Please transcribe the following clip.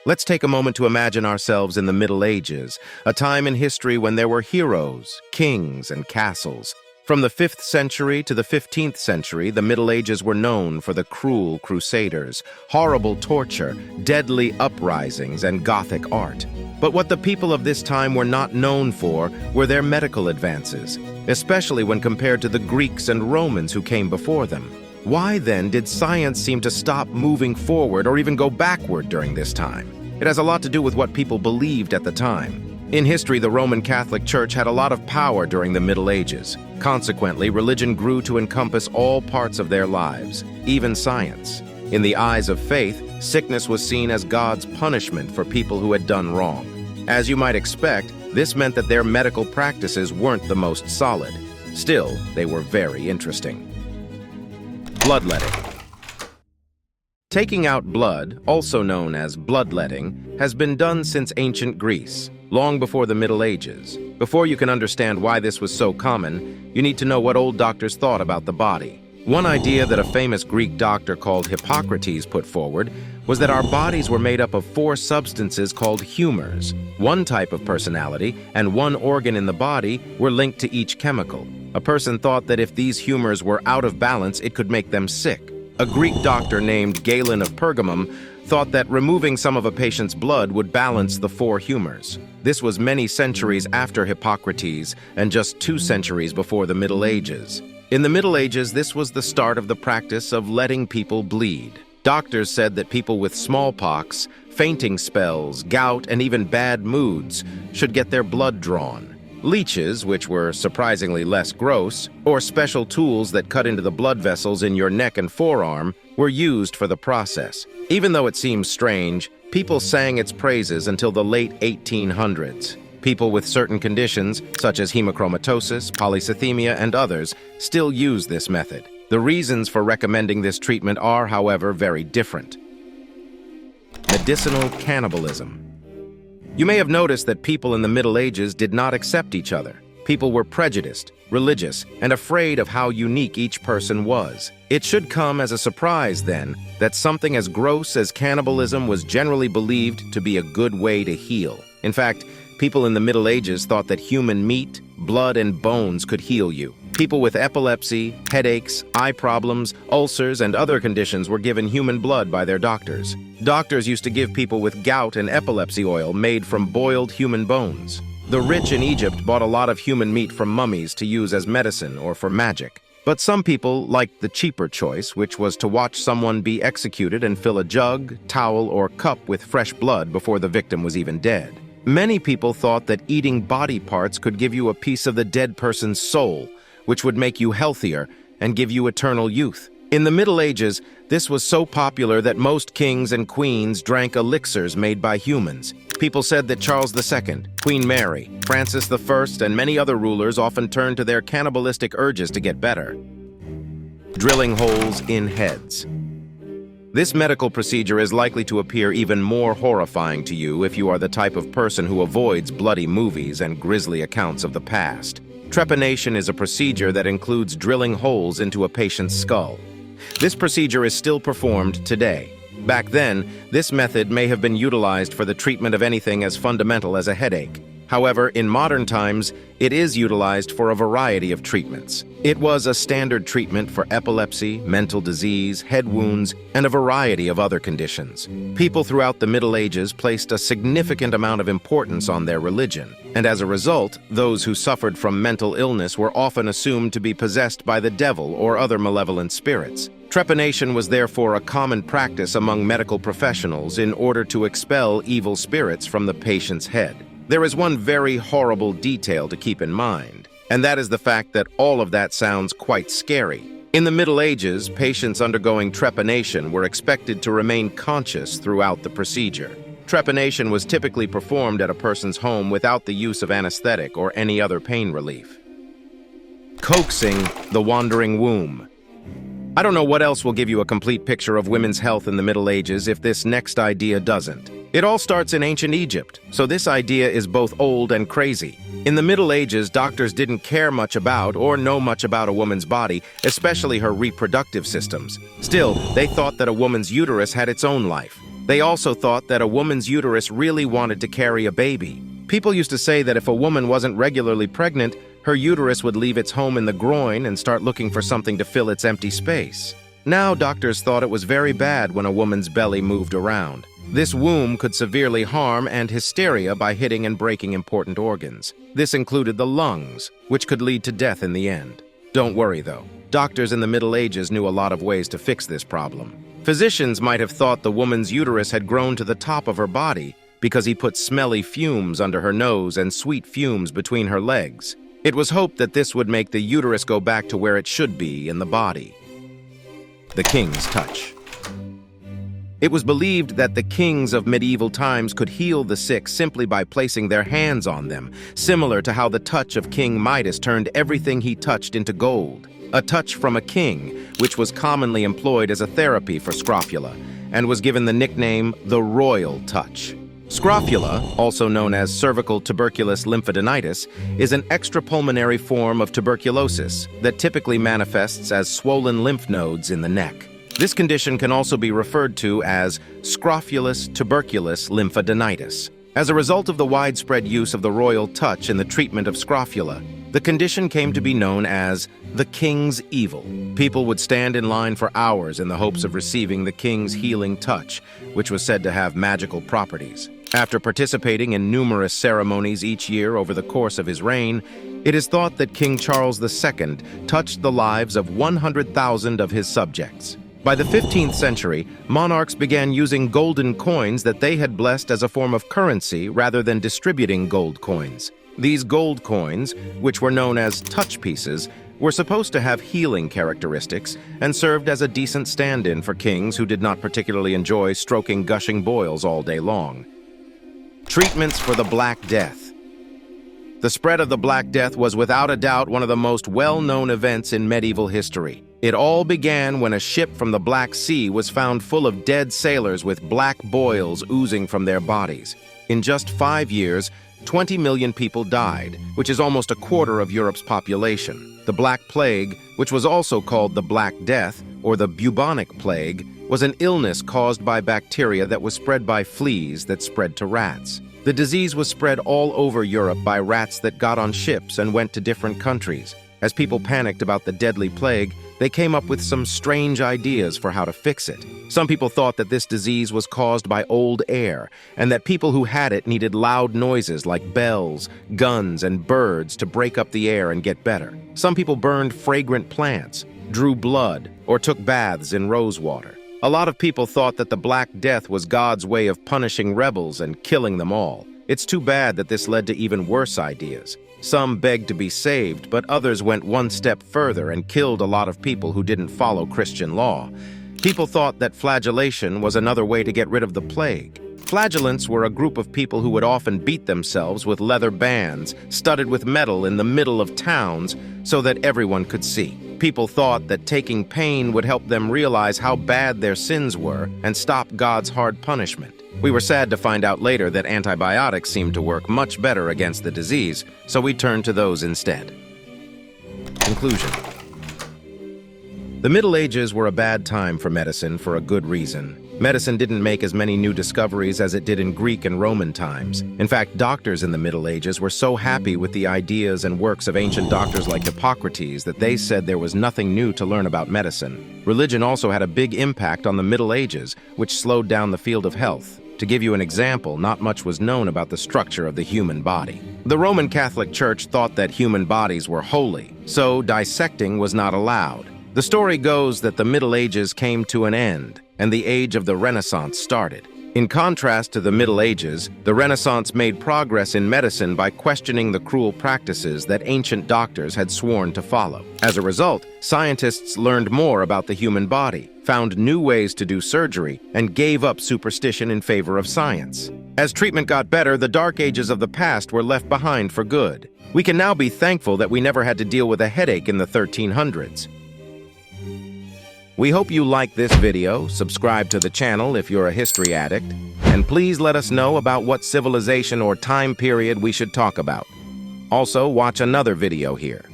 Let's take a moment to imagine ourselves in the Middle Ages, a time in history when there were heroes, kings, and castles. From the 5th century to the 15th century, the Middle Ages were known for the cruel Crusaders, horrible torture, deadly uprisings, and Gothic art. But what the people of this time were not known for were their medical advances, especially when compared to the Greeks and Romans who came before them. Why then did science seem to stop moving forward or even go backward during this time? It has a lot to do with what people believed at the time. In history, the Roman Catholic Church had a lot of power during the Middle Ages. Consequently, religion grew to encompass all parts of their lives, even science. In the eyes of faith, sickness was seen as God's punishment for people who had done wrong. As you might expect, this meant that their medical practices weren't the most solid. Still, they were very interesting. Bloodletting. Taking out blood, also known as bloodletting, has been done since ancient Greece, long before the Middle Ages. Before you can understand why this was so common, you need to know what old doctors thought about the body. One idea that a famous Greek doctor called Hippocrates put forward was that our bodies were made up of 4 substances called humors. One type of personality and one organ in the body were linked to each chemical. A person thought that if these humors were out of balance, it could make them sick. A Greek doctor named Galen of Pergamum thought that removing some of a patient's blood would balance the 4 humors. This was many centuries after Hippocrates and just 2 centuries before the Middle Ages. In the Middle Ages, this was the start of the practice of letting people bleed. Doctors said that people with smallpox, fainting spells, gout, and even bad moods should get their blood drawn. Leeches, which were surprisingly less gross, or special tools that cut into the blood vessels in your neck and forearm, were used for the process. Even though it seems strange, people sang its praises until the late 1800s. People with certain conditions, such as hemochromatosis, polycythemia, and others, still use this method. The reasons for recommending this treatment are, however, very different. Medicinal cannibalism. You may have noticed that people in the Middle Ages did not accept each other. People were prejudiced, religious, and afraid of how unique each person was. It should come as a surprise, then, that something as gross as cannibalism was generally believed to be a good way to heal. In fact, people in the Middle Ages thought that human meat, blood, and bones could heal you. People with epilepsy, headaches, eye problems, ulcers, and other conditions were given human blood by their doctors. Doctors used to give people with gout and epilepsy oil made from boiled human bones. The rich in Egypt bought a lot of human meat from mummies to use as medicine or for magic. But some people liked the cheaper choice, which was to watch someone be executed and fill a jug, towel, or cup with fresh blood before the victim was even dead. Many people thought that eating body parts could give you a piece of the dead person's soul, which would make you healthier and give you eternal youth. In the Middle Ages, this was so popular that most kings and queens drank elixirs made by humans. People said that Charles II, Queen Mary, Francis I, and many other rulers often turned to their cannibalistic urges to get better. Drilling holes in heads. This medical procedure is likely to appear even more horrifying to you if you are the type of person who avoids bloody movies and grisly accounts of the past. Trepanation is a procedure that includes drilling holes into a patient's skull. This procedure is still performed today. Back then, this method may have been utilized for the treatment of anything as fundamental as a headache. However, in modern times, it is utilized for a variety of treatments. It was a standard treatment for epilepsy, mental disease, head wounds, and a variety of other conditions. People throughout the Middle Ages placed a significant amount of importance on their religion, and as a result, those who suffered from mental illness were often assumed to be possessed by the devil or other malevolent spirits. Trepanation was therefore a common practice among medical professionals in order to expel evil spirits from the patient's head. There is one very horrible detail to keep in mind, and that is the fact that all of that sounds quite scary. In the Middle Ages, patients undergoing trepanation were expected to remain conscious throughout the procedure. Trepanation was typically performed at a person's home without the use of anesthetic or any other pain relief. Coaxing the wandering womb. I don't know what else will give you a complete picture of women's health in the Middle Ages if this next idea doesn't. It all starts in ancient Egypt, so this idea is both old and crazy. In the Middle Ages, doctors didn't care much about or know much about a woman's body, especially her reproductive systems. Still, they thought that a woman's uterus had its own life. They also thought that a woman's uterus really wanted to carry a baby. People used to say that if a woman wasn't regularly pregnant, her uterus would leave its home in the groin and start looking for something to fill its empty space. Now doctors thought it was very bad when a woman's belly moved around. This womb could severely harm and hysteria by hitting and breaking important organs. This included the lungs, which could lead to death in the end. Don't worry though. Doctors in the Middle Ages knew a lot of ways to fix this problem. Physicians might have thought the woman's uterus had grown to the top of her body because he put smelly fumes under her nose and sweet fumes between her legs. It was hoped that this would make the uterus go back to where it should be in the body. The king's touch. It was believed that the kings of medieval times could heal the sick simply by placing their hands on them, similar to how the touch of King Midas turned everything he touched into gold. A touch from a king, which was commonly employed as a therapy for scrofula, and was given the nickname the royal touch. Scrofula, also known as cervical tuberculous lymphadenitis, is an extrapulmonary form of tuberculosis that typically manifests as swollen lymph nodes in the neck. This condition can also be referred to as scrofulous tuberculous lymphadenitis. As a result of the widespread use of the royal touch in the treatment of scrofula, the condition came to be known as the king's evil. People would stand in line for hours in the hopes of receiving the king's healing touch, which was said to have magical properties. After participating in numerous ceremonies each year over the course of his reign, it is thought that King Charles II touched the lives of 100,000 of his subjects. By the 15th century, monarchs began using golden coins that they had blessed as a form of currency rather than distributing gold coins. These gold coins, which were known as touch pieces, were supposed to have healing characteristics and served as a decent stand-in for kings who did not particularly enjoy stroking gushing boils all day long. Treatments for the Black Death. The spread of the Black Death was without a doubt one of the most well-known events in medieval history. It all began when a ship from the Black Sea was found full of dead sailors with black boils oozing from their bodies. In just 5 years, 20 million people died, which is almost a quarter of Europe's population. The Black Plague, which was also called the Black Death, or the bubonic plague, was an illness caused by bacteria that was spread by fleas that spread to rats. The disease was spread all over Europe by rats that got on ships and went to different countries. As people panicked about the deadly plague, they came up with some strange ideas for how to fix it. Some people thought that this disease was caused by old air, and that people who had it needed loud noises like bells, guns, and birds to break up the air and get better. Some people burned fragrant plants, drew blood, or took baths in rose water. A lot of people thought that the Black Death was God's way of punishing rebels and killing them all. It's too bad that this led to even worse ideas. Some begged to be saved, but others went one step further and killed a lot of people who didn't follow Christian law. People thought that flagellation was another way to get rid of the plague. Flagellants were a group of people who would often beat themselves with leather bands studded with metal in the middle of towns so that everyone could see. People thought that taking pain would help them realize how bad their sins were and stop God's hard punishment. We were sad to find out later that antibiotics seemed to work much better against the disease, so we turned to those instead. Conclusion. The Middle Ages were a bad time for medicine for a good reason. Medicine didn't make as many new discoveries as it did in Greek and Roman times. In fact, doctors in the Middle Ages were so happy with the ideas and works of ancient doctors like Hippocrates that they said there was nothing new to learn about medicine. Religion also had a big impact on the Middle Ages, which slowed down the field of health. To give you an example, not much was known about the structure of the human body. The Roman Catholic Church thought that human bodies were holy, so dissecting was not allowed. The story goes that the Middle Ages came to an end, and the age of the Renaissance started. In contrast to the Middle Ages, the Renaissance made progress in medicine by questioning the cruel practices that ancient doctors had sworn to follow. As a result, scientists learned more about the human body, found new ways to do surgery, and gave up superstition in favor of science. As treatment got better, the dark ages of the past were left behind for good. We can now be thankful that we never had to deal with a headache in the 1300s. We hope you like this video, subscribe to the channel if you're a history addict, and please let us know about what civilization or time period we should talk about. Also, watch another video here.